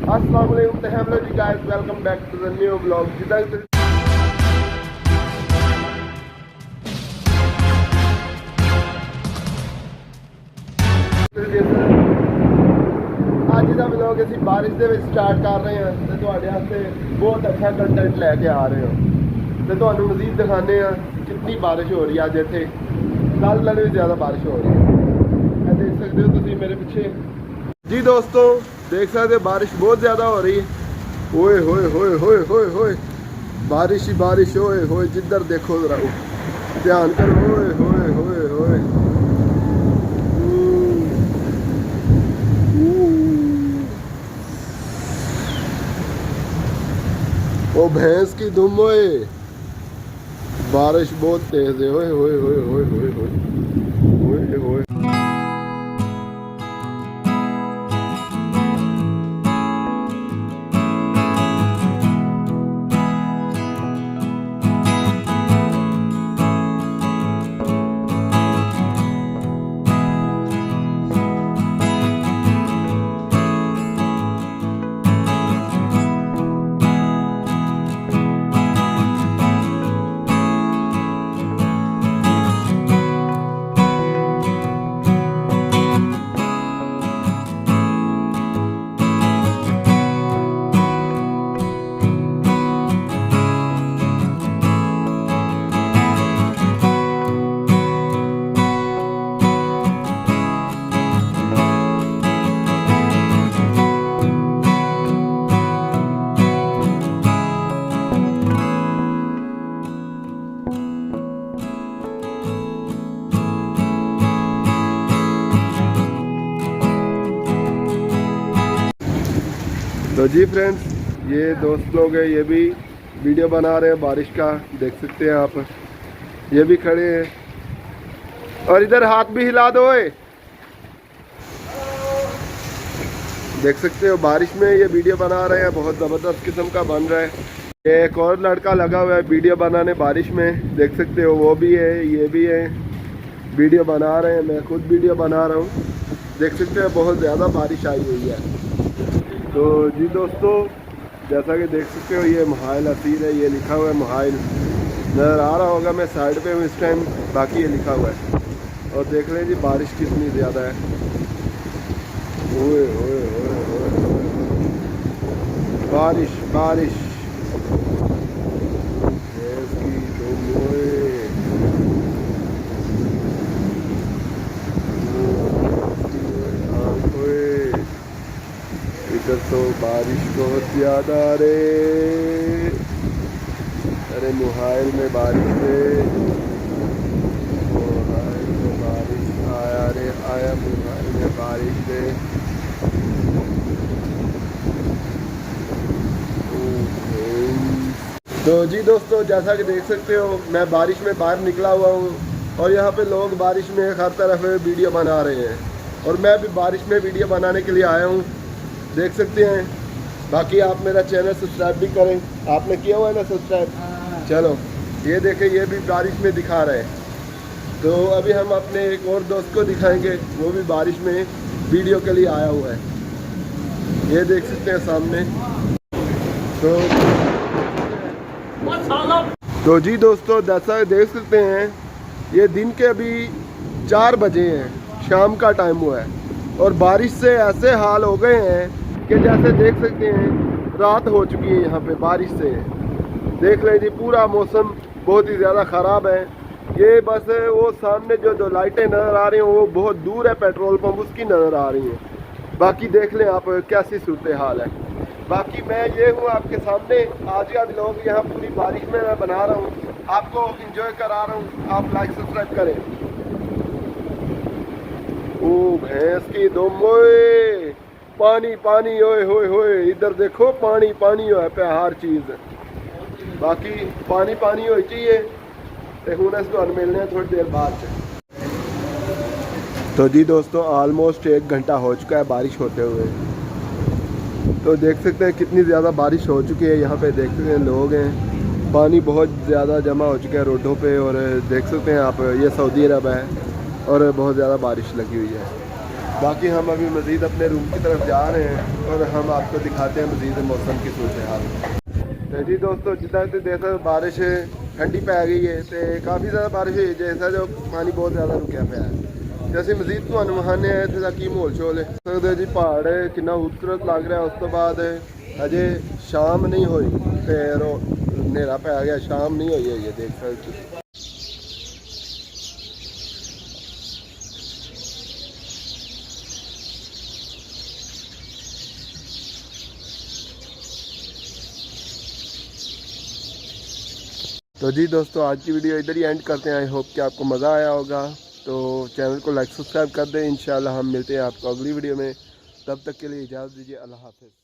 अस्सलाम वालेकुम तो हेलो जी guys, welcome back to the new blog. ਅੱਜ ਦਾ ਵਲੌਗ ਅਸੀਂ ਬਾਰਿਸ਼ ਦੇ ਵਿੱਚ ਸਟਾਰਟ ਕਰ ਰਹੇ ਹਾਂ ਤੇ ਤੁਹਾਡੇ ਵਾਸਤੇ ਬਹੁਤ ਅੱਛਾ ਕੰਟੈਂਟ ਲੈ ਕੇ ਆ ਰਹੇ ਹਾਂ ਤੇ ਤੁਹਾਨੂੰ ਮਜ਼ੀਦ ਦਿਖਾਣੇ ਆ ਕਿੰਨੀ ਬਾਰਿਸ਼ ਹੋ ਰਹੀ ਹੈ ਅੱਜ ਇੱਥੇ। ਕੱਲ੍ਹ ਨਾਲੋਂ ਵੀ ਜ਼ਿਆਦਾ ਬਾਰਿਸ਼ ਹੋ ਰਹੀ ਹੈ। ਇਹ ਦੇਖ ਸਕਦੇ ਹੋ ਤੁਸੀਂ ਮੇਰੇ ਪਿੱਛੇ। जी दोस्तों देख सकते हो बारिश बहुत ज़्यादा हो रही है। ओए होए होए होए होए होए बारिश ही बारिश, ओए होए जिधर देखो जरा ध्यान करो। ओए होए होए होए ओ भैंस की दुम। ओए बारिश बहुत तेज है। ओए होए होए होए होए होए होए। तो जी फ्रेंड्स, ये दोस्त लोग हैं, ये भी वीडियो बना रहे हैं बारिश का। देख सकते हैं आप, ये भी खड़े हैं और इधर हाथ भी हिला दो। देख सकते हो बारिश में ये वीडियो बना रहे हैं, बहुत ज़बरदस्त किस्म का बन रहा है। ये एक और लड़का लगा हुआ है वीडियो बनाने बारिश में। देख सकते हो वो भी है, ये भी है, वीडियो बना रहे हैं। मैं खुद वीडियो बना रहा हूँ। देख सकते हो बहुत ज़्यादा बारिश आई हुई है। तो जी दोस्तों, जैसा कि देख सकते हो ये मोहाइल असीर है, ये लिखा हुआ है मोहाइल, नज़र आ रहा होगा। मैं साइड पे हूँ इस टाइम, बाकी ये लिखा हुआ है। और देख लें जी बारिश कितनी ज़्यादा है। ओए ओए ओए ओए बारिश बारिश इसकी तो इधर तो बारिश बहुत ज़्यादा रे। अरे मोहाइल में बारिश है, मोहाइल में बारिश आया रे आया, मोहाइल में बारिश है। तो जी दोस्तों, जैसा कि देख सकते हो मैं बारिश में बाहर निकला हुआ हूँ और यहाँ पे लोग बारिश में हर तरफ वीडियो बना रहे हैं और मैं भी बारिश में वीडियो बनाने के लिए आया हूँ। देख सकते हैं। बाकी आप मेरा चैनल सब्सक्राइब भी करें। आपने किया हुआ है ना सब्सक्राइब? चलो ये देखें, ये भी बारिश में दिखा रहे हैं। तो अभी हम अपने एक और दोस्त को दिखाएंगे, वो भी बारिश में वीडियो के लिए आया हुआ है। ये देख सकते हैं सामने। तो जी दोस्तों, जैसा देख सकते हैं ये दिन के अभी 4 बजे हैं, शाम का टाइम हुआ है और बारिश से ऐसे हाल हो गए हैं कि जैसे देख सकते हैं रात हो चुकी है यहाँ पे बारिश से। देख लें जी पूरा मौसम बहुत ही ज़्यादा ख़राब है। ये बस वो सामने जो लाइटें नज़र आ रही हैं वो बहुत दूर है, पेट्रोल पंप उसकी नज़र आ रही हैं। बाकी देख लें आप कैसी सूरत हाल है। बाकी मैं ये हूँ आपके सामने, आज का व्लॉग यहाँ पूरी बारिश में मैं बना रहा हूँ, आपको इंजॉय करा रहा हूँ। आप लाइक सब्सक्राइब करें। ओ भैंस की दुम। ओए पानी पानी, ओए होए होए इधर देखो पानी पानी हो पे हर चीज़। बाकी पानी पानी हो चाहिए तो हूँ इसको मिलने थोड़ी देर बाद। तो जी दोस्तों, ऑलमोस्ट 1 घंटा हो चुका है बारिश होते हुए। तो देख सकते हैं कितनी ज़्यादा बारिश हो चुकी है। यहाँ पे देख सकते हैं लोग हैं, पानी बहुत ज़्यादा जमा हो चुका है रोडों पे। और देख सकते हैं आप ये सऊदी अरब है और बहुत ज़्यादा बारिश लगी हुई है। बाकी हम अभी मज़ीद अपने रूम की तरफ जा रहे हैं और हम आपको दिखाते हैं मज़ीद मौसम की सूरत हाल। तो जी दोस्तों, जिदा देखो बारिश ठंडी पै गई है तो काफ़ी ज़्यादा बारिश हुई जैसा जो पानी बहुत ज़्यादा रुकया पाया है। तो असं मज़ीद तुहानू विखाने हैं इत्थे दा की माहौल शोल है। सकते जी पहाड़ कितना खूबसूरत लग रहा है। उस तो बाद अजे शाम नहीं हुई फिर हनेरा पै गया, शाम नहीं हुई है देख सकते। तो जी दोस्तों, आज की वीडियो इधर ही एंड करते हैं। आई होप कि आपको मज़ा आया होगा। तो चैनल को लाइक सब्सक्राइब कर दें। इंशाल्लाह हम मिलते हैं आपको अगली वीडियो में। तब तक के लिए इजाज़त दीजिए। अल्लाह हाफ़िज़।